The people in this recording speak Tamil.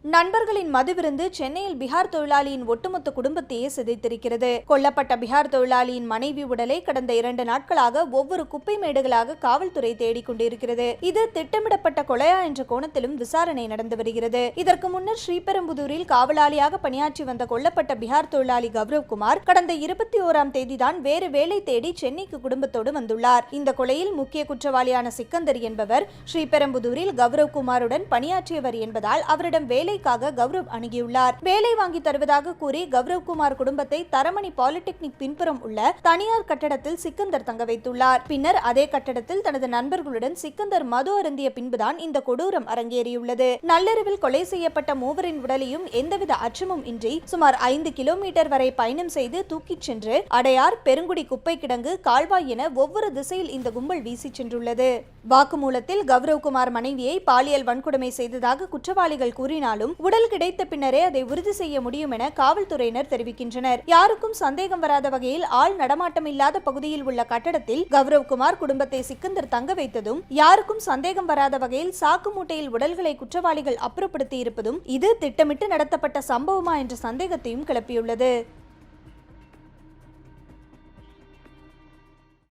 நண்பர்களின் மதுவிருந்து சென்னையில் பீகார் தொழிலாளியின் ஒட்டுமொத்த குடும்பத்தையே சிதைத்திருக்கிறது. கொல்லப்பட்ட பீகார் தொழிலாளியின் மனைவி உடலை கடந்த 2 நாட்களாக ஒவ்வொரு குப்பை மேடுகளாக காவல்துறை தேடிக் கொண்டிருக்கிறது. இது திட்டமிடப்பட்ட கொலையா என்ற கோணத்திலும் விசாரணை நடந்து வருகிறது. இதற்கு முன்னர் ஸ்ரீபெரும்புதூரில் காவலாளியாக பணியாற்றி வந்த கொல்லப்பட்ட பீகார் தொழிலாளி கௌரவ்குமார் கடந்த 21ஆம் தேதிதான் வேறு வேலை தேடி சென்னைக்கு குடும்பத்தோடு வந்துள்ளார். இந்த கொலையில் முக்கிய குற்றவாளியான சிக்கந்தர் என்பவர் ஸ்ரீபெரும்புதூரில் கௌரவ்குமாருடன் பணியாற்றியவர் என்பதால் அவரிடம் வேலைக்காக கௌரவ் அணுகியுள்ளார். வேலை வாங்கி தருவதாக கூறி கௌரவ்குமார் குடும்பத்தை தரமணி பாலிடெக்னிக் பின்புறம் உள்ள தனியார் கட்டடத்தில் சிக்கந்தர் தங்க வைத்துள்ளார். பின்னர் அதே கட்டடத்தில் தனது நண்பர்களுடன் சிக்கந்தர் மது அருந்திய பின்புதான் இந்த கொடூரம் அரங்கேறியுள்ளது. நள்ளிரவில் கொலை செய்யப்பட்ட மூவரின் உடலையும் எந்தவித அச்சமும் இன்றி சுமார் 5 கிலோமீட்டர் வரை பயணம் செய்து தூக்கிச் சென்று அடையார், பெருங்குடி குப்பை கிடங்கு, கால்வாய் என ஒவ்வொரு திசையில் இந்த கும்பல் வீசி சென்றுள்ளது. வாக்குமூலத்தில் கௌரவ்குமார் மனைவியை பாலியல் வன்கொடுமை செய்ததாக குற்றவாளிகள் கூறினாலும் உடல் கிடைத்த பின்னரே அதை உறுதி செய்ய முடியும் என காவல்துறையினர் தெரிவிக்கின்றனர். யாருக்கும் சந்தேகம் வராத வகையில் ஆள் நடமாட்டம் இல்லாத பகுதியில் உள்ள கட்டடத்தில் கௌரவ்குமார் குடும்பத்தை சிக்கந்தர் தங்க வைத்ததும், யாருக்கும் சந்தேகம் வராத வகையில் சாக்கு மூட்டையில் உடல்களை குற்றவாளிகள் அப்புறப்படுத்தி இருப்பதும் இது திட்டமிட்டு நடத்தப்பட்ட சம்பவமா என்ற சந்தேகத்தையும் கிளப்பியுள்ளது.